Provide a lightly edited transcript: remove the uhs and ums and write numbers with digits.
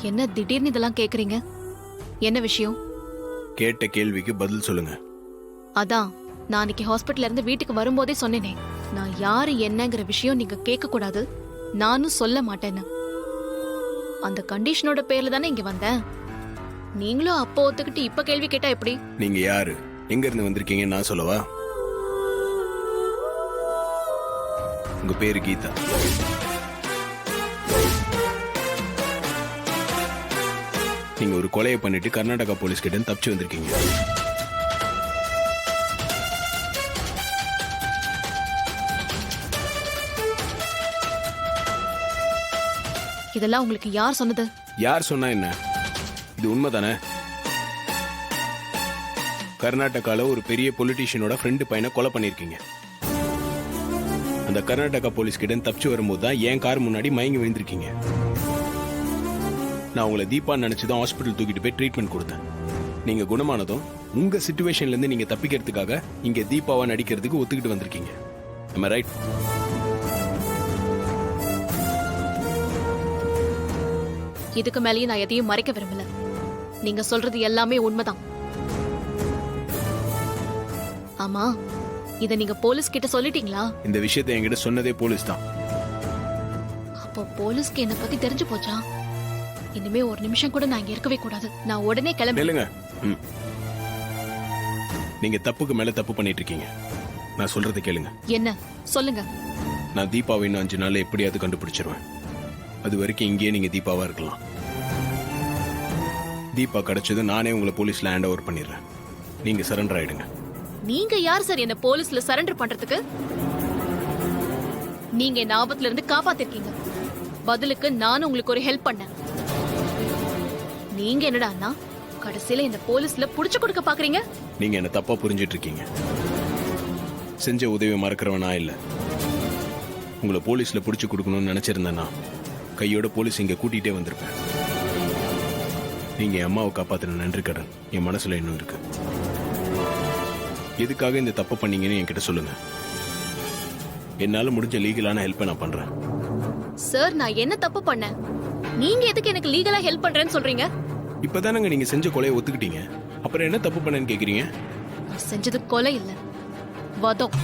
என்ன திடீர்னு இதெல்லாம் கேக்குறீங்க? என்ன விஷயம்? கேட்ட கேள்விக்கு பதில் சொல்லுங்க. அதான் நான் அன்னைக்கு ஹாஸ்பிட்டல்ல இருந்து வீட்டுக்கு வரும்போதே சொன்னேனே, நான் யாரு என்னங்கிற விஷயம் நீங்க கேட்க கூடாது, நானும் சொல்ல மாட்டேன்னு. அந்த கண்டிஷனோட பேர்ல தானே இங்க வந்தேன். நீங்களும் அப்போ ஒத்துக்கிட்டு இப்ப கேள்வி கேட்டா எப்படி? நீங்க யாரு, எங்க இருந்து வந்திருக்கீங்கன்னு நான் சொல்லவா? உங்க பேரு கீதா. நீங்க ஒரு கொலையை பண்ணிட்டு கர்நாடகா போலீஸ் கிட்ட தப்பிச்சு வந்திருக்கீங்க. இதெல்லாம் உங்களுக்கு யார் சொன்னது? யார் சொன்னா என்ன, இது உண்மைதானே? கர்நாடகால ஒரு பெரிய பொலிட்டீஷியனோட ஃப்ரெண்டு பையனை கொலை பண்ணிருக்கீங்க. அந்த கர்நாடகா போலீஸ் கிட்ட தப்பிச்சு வரும்போது தான் என் கார் முன்னாடி மயங்கி விழுந்திருக்கீங்க. நான் உங்களை தீபா நினைச்சுதான் ஹாஸ்பிட்டல் தூக்கிட்டு போய் ட்ரீட்மெண்ட் கொடுத்தேன். நீங்க குணமானதும் உங்க சிச்சுவேஷன்ல இருந்து நீங்க தப்பிக்கிறதுக்காக இங்க தீபாவா நடிக்கிறதுக்கு ஒத்துக்கிட்டு வந்திருக்கீங்க. Am I right? இதுக்கு மேலேயும் நான் எதையும் மறைக்க விரும்பல. நீங்க சொல்றது எல்லாமே உண்மைதான். ஆமா, இத நீங்க போலீஸ் கிட்ட சொல்லிட்டீங்களா? இந்த விஷயத்தை என்கிட்ட சொன்னதே போலீஸ் தான். அப்போ போலீஸ்க்கு என்ன பத்தி தெரிஞ்சு போச்சா? இனிமே ஒரு நிமிஷம் கூட நான் இங்க இருக்கவே கூடாது. நான் உடனே இல்லங்க, நீங்க தப்புக்கு மேல தப்பு பண்ணிட்டு இருக்கீங்க. நான் சொல்றதை கேளுங்க. என்ன சொல்லுங்க? நான் தீபாவை இன்னும் 5 நாள்ல எப்படியாவது கண்டுபிடிச்சிருவேன். அது வரைக்கும் இங்கேயே நீங்க தீபாவா இருக்கலாம். தீபா கிடைச்சது நானே உங்களை போலீஸ்ல ஹேண்ட் ஓவர் பண்ணிடுறேன். நீங்க சரண்டர் ஆயிடுங்க. நீங்க யார் சார் என்ன போலீஸ்ல சரண்டர் பண்றதுக்கு? நீங்க என்ன ஆபத்துல இருந்து காப்பாத்திருக்கீங்க. பதிலுக்கு நானும் உங்களுக்கு ஒரு ஹெல்ப் பண்ணேன். நீங்க என்னடா கடைசியில இந்த போலீஸ்ல புடிச்சு கொடுக்க பாக்குறீங்க? நீங்க என்ன தப்பா புரிஞ்சிட்டு இருக்கீங்க. செஞ்ச உதவி மறக்கிறவனா இல்ல. உங்களை போலீஸ்ல புடிச்சு கொடுக்கணும்னு நினைச்சிருந்தேன்னா கையோட போலீஸ் இங்க கூட்டிகிட்டே வந்திருப்பேன். நீங்க என் அம்மாவை காப்பாத்தின நன்றி கடன் என் மனசுல இன்னும் இருக்கு. எதுக்காக இந்த தப்பு பண்ணீங்கன்னு என்கிட்ட சொல்லுங்க. என்னால முடிஞ்ச லீகலான ஹெல்ப்பை நான் பண்றேன். சார், நான் என்ன தப்பு பண்ணேன்? நீங்க எதுக்கு எனக்கு லீகலா ஹெல்ப் பண்றேன்னு சொல்றீங்க? இப்பதானங்க நீங்க செஞ்ச கொலையை ஒத்துக்கிட்டீங்க. அப்புறம் என்ன தப்பு பண்ணேன்னு கேக்குறீங்க? செஞ்சது கொலை இல்ல, வதம்.